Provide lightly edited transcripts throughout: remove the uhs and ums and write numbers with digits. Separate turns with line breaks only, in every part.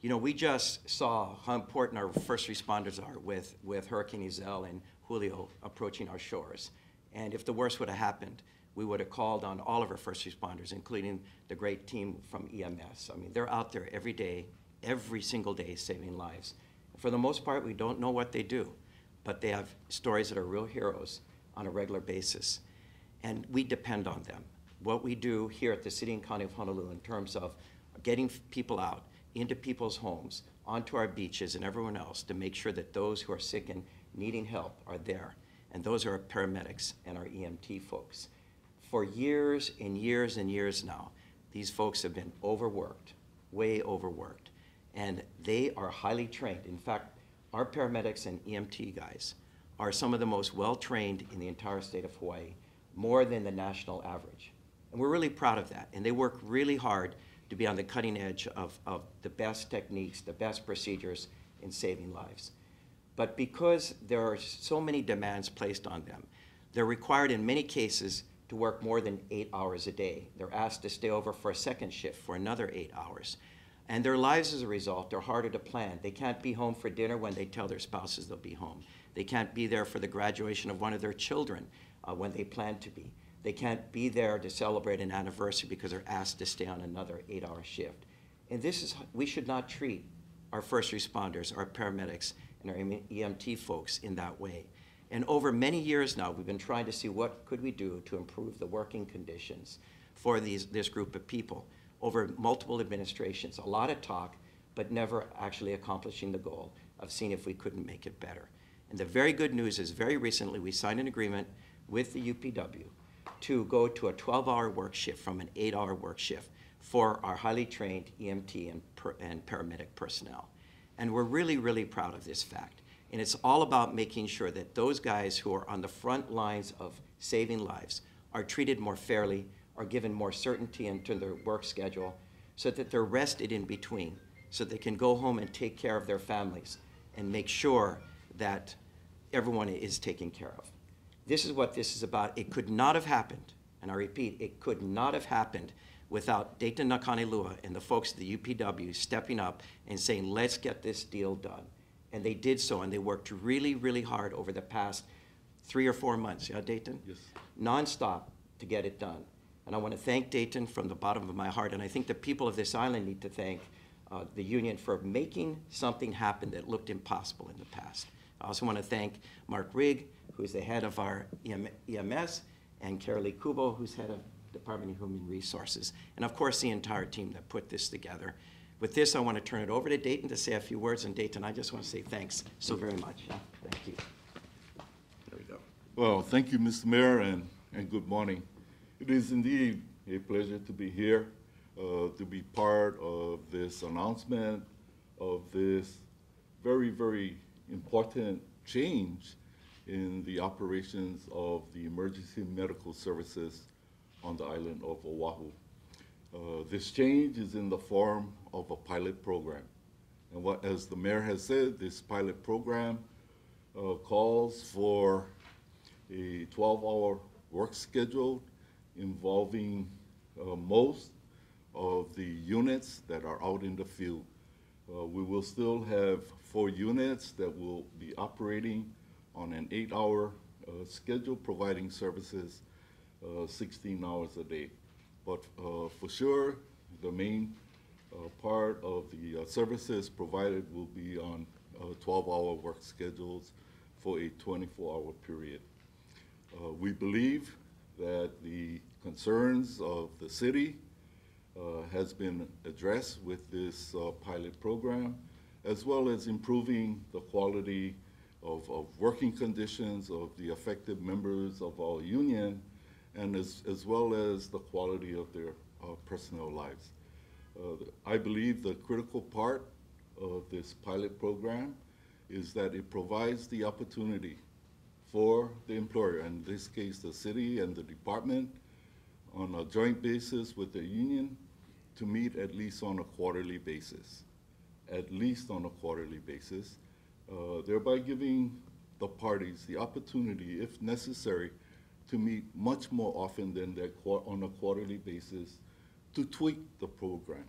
You know, we just saw how important our first responders are with Hurricane Iselle and Julio approaching our shores. And if the worst would have happened, we would have called on all of our first responders, including the great team from EMS. I mean, they're out there every day, every single day, saving lives. For the most part, we don't know what they do, but they have stories that are real heroes on a regular basis. And we depend on them. What we do here at the City and County of Honolulu in terms of getting people out into people's homes, onto our beaches and everyone else to make sure that those who are sick and needing help are there. And those are our paramedics and our EMT folks. For years and years and years now, these folks have been overworked, way overworked, and they are highly trained. In fact, our paramedics and EMT guys are some of the most well-trained in the entire state of Hawaii, more than the national average. And we're really proud of that. And they work really hard to be on the cutting edge of the best techniques, the best procedures in saving lives. But because there are so many demands placed on them, they're required in many cases to work more than 8 hours a day. They're asked to stay over for a second shift for another 8 hours. And their lives as a result are harder to plan. They can't be home for dinner when they tell their spouses they'll be home. They can't be there for the graduation of one of their children when they plan to be. They can't be there to celebrate an anniversary because they're asked to stay on another 8-hour shift. And we should not treat our first responders, our paramedics, and our EMT folks in that way. And over many years now, we've been trying to see what could we do to improve the working conditions for this group of people over multiple administrations. A lot of talk, but never actually accomplishing the goal of seeing if we couldn't make it better. And the very good news is very recently we signed an agreement with the UPW to go to a 12-hour work shift from an 8-hour work shift for our highly trained EMT and paramedic personnel. And we're really, really proud of this fact. And it's all about making sure that those guys who are on the front lines of saving lives are treated more fairly, are given more certainty into their work schedule, so that they're rested in between, so they can go home and take care of their families and make sure that everyone is taken care of. This is what this is about. It could not have happened, and I repeat, it could not have happened without Dayton Nakanelua and the folks at the UPW stepping up and saying, let's get this deal done. And they did so, and they worked really, really hard over the past 3 or 4 months, yeah, Dayton?
Yes.
Nonstop to get it done. And I want to thank Dayton from the bottom of my heart, and I think the people of this island need to thank the union for making something happen that looked impossible in the past. I also want to thank Mark Rigg, who's the head of our EMS, and Carolee Kubo, who's head of Department of Human Resources, and of course the entire team that put this together. With this, I want to turn it over to Dayton to say a few words, and Dayton, I just want to say thanks so very much. Thank you.
There we go. Well, thank you, Mr. Mayor, and good morning. It is indeed a pleasure to be here, to be part of this announcement of this very, very important change in the operations of the emergency medical services on the island of Oahu. This change is in the form of a pilot program. And as the mayor has said, this pilot program calls for a 12-hour work schedule involving most of the units that are out in the field. We will still have 4 units that will be operating on an 8-hour schedule, providing services 16 hours a day. But for sure, the main part of the services provided will be on 12-hour work schedules for a 24-hour period. We believe that the concerns of the city has been addressed with this pilot program, as well as improving the quality of working conditions of the affected members of our union, and as well as the quality of their personal lives. I believe the critical part of this pilot program is that it provides the opportunity for the employer, in this case the city and the department, on a joint basis with the union, to meet at least on a quarterly basis. At least on a quarterly basis, thereby giving the parties the opportunity, if necessary, to meet much more often than that on a quarterly basis, to tweak the program,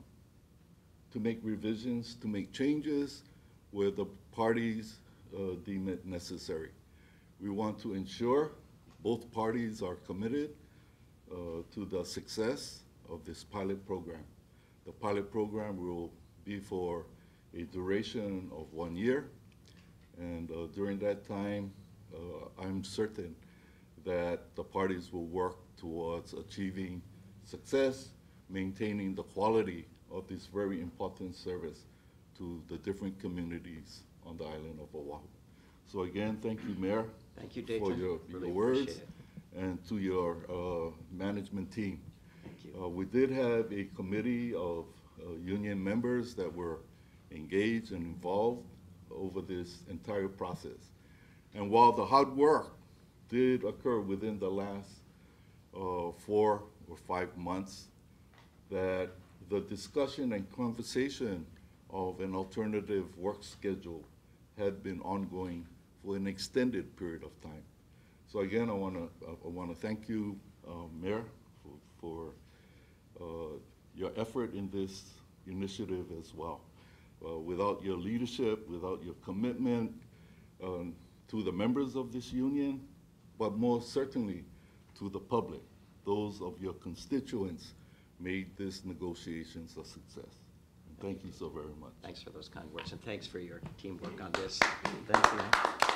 to make revisions, to make changes where the parties deem it necessary. We want to ensure both parties are committed to the success of this pilot program. The pilot program will be for a duration of 1 year, and during that time, I'm certain that the parties will work towards achieving success, maintaining the quality of this very important service to the different communities on the island of Oahu. So again, thank you, Mayor.
Thank you, Dayton.
For your
Really
words,
appreciate it.
and to your management team.
Thank you.
We did have a committee of union members that were engaged and involved over this entire process. And while the hard work did occur within the last 4 or 5 months, that the discussion and conversation of an alternative work schedule had been ongoing for an extended period of time. So again, I want to thank you, Mayor, for your effort in this initiative as well. Without your leadership, without your commitment to the members of this union, but more certainly to the public, those of your constituents made this negotiations a success. And thank you so very much.
Thanks for those kind words, and thanks for your teamwork on this. Thank you.